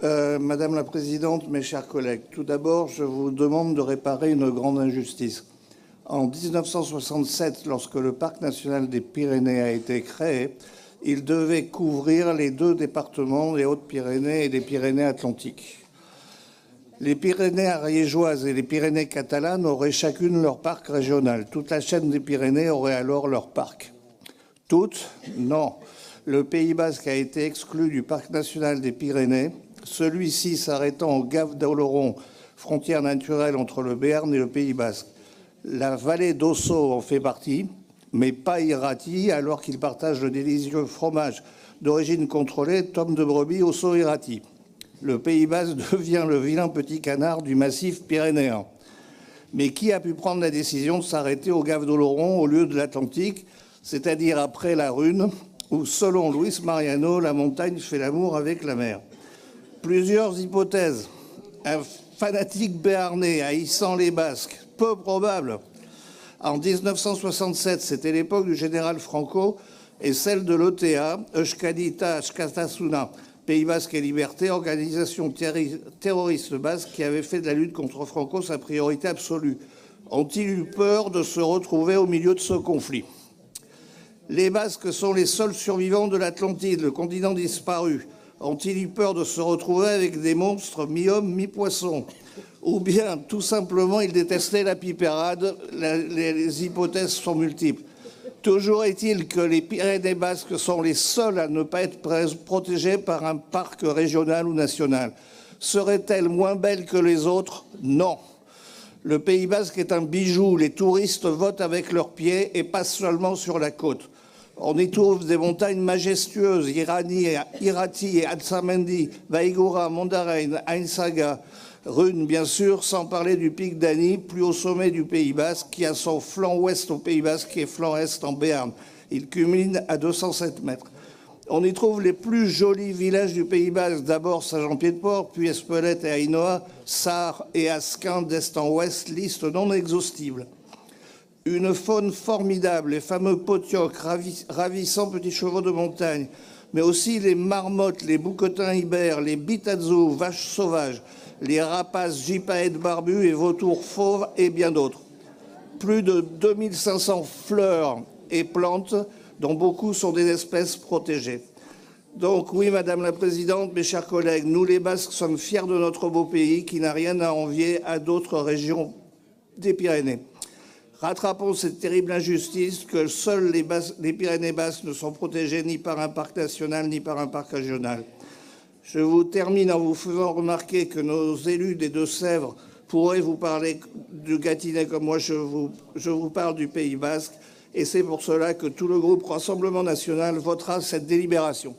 Madame la Présidente, mes chers collègues, tout d'abord, je vous demande de réparer une grande injustice. En 1967, lorsque le Parc national des Pyrénées a été créé, il devait couvrir les deux départements, les Hautes-Pyrénées et les Pyrénées-Atlantiques. Les Pyrénées ariégeoises et les Pyrénées catalanes auraient chacune leur parc régional. Toute la chaîne des Pyrénées aurait alors leur parc. Toutes? Non. Le Pays basque a été exclu du Parc national des Pyrénées, celui-ci s'arrêtant au Gave d'Oloron, frontière naturelle entre le Béarn et le Pays basque. La vallée d'Osso en fait partie, mais pas Irati, alors qu'il partage le délicieux fromage d'origine contrôlée, tome de brebis Osso-Irati. Le Pays basque devient le vilain petit canard du massif pyrénéen. Mais qui a pu prendre la décision de s'arrêter au Gave d'Oloron au lieu de l'Atlantique, c'est-à-dire après la Rune, où, selon Luis Mariano, la montagne fait l'amour avec la mer? Plusieurs hypothèses. Un fanatique béarnais haïssant les Basques, peu probable. En 1967, c'était l'époque du général Franco et celle de l'OTA, Euskadita Askatasuna, Pays basque et liberté, organisation terroriste basque qui avait fait de la lutte contre Franco sa priorité absolue. Ont-ils eu peur de se retrouver au milieu de ce conflit? Les Basques sont les seuls survivants de l'Atlantide, le continent disparu. Ont-ils eu peur de se retrouver avec des monstres mi-hommes, mi-poissons? Ou bien, tout simplement, ils détestaient la pipérade? Les hypothèses sont multiples. Toujours est-il que les Pyrénées basques sont les seuls à ne pas être protégées par un parc régional ou national. Seraient-elles moins belles que les autres? Non. Le Pays basque est un bijou. Les touristes votent avec leurs pieds et pas seulement sur la côte. On y trouve des montagnes majestueuses, Irati, Atzamendi, Vaigura, Mondarain, Ainsaga, Rune, bien sûr, sans parler du pic d'Ani, plus au sommet du Pays basque, qui a son flanc ouest au Pays basque et flanc est en Béarn. Il culmine à 207 mètres. On y trouve les plus jolis villages du Pays basque, d'abord Saint-Jean-Pied-de-Port, puis Espelette et Ainoa, Sarre et Asquin d'est en ouest, liste non exhaustive. Une faune formidable, les fameux potiocs, ravissants petits chevaux de montagne, mais aussi les marmottes, les bouquetins ibères, les bitazous, vaches sauvages, les rapaces gypaètes barbus et vautours fauves et bien d'autres. Plus de 2500 fleurs et plantes, dont beaucoup sont des espèces protégées. Donc oui, Madame la Présidente, mes chers collègues, nous les Basques sommes fiers de notre beau pays qui n'a rien à envier à d'autres régions des Pyrénées. Rattrapons cette terrible injustice que seuls les Pyrénées basques ne sont protégées ni par un parc national ni par un parc régional. Je vous termine en vous faisant remarquer que nos élus des Deux-Sèvres pourraient vous parler du Gâtinais comme moi je vous parle du Pays basque. Et c'est pour cela que tout le groupe Rassemblement national votera cette délibération.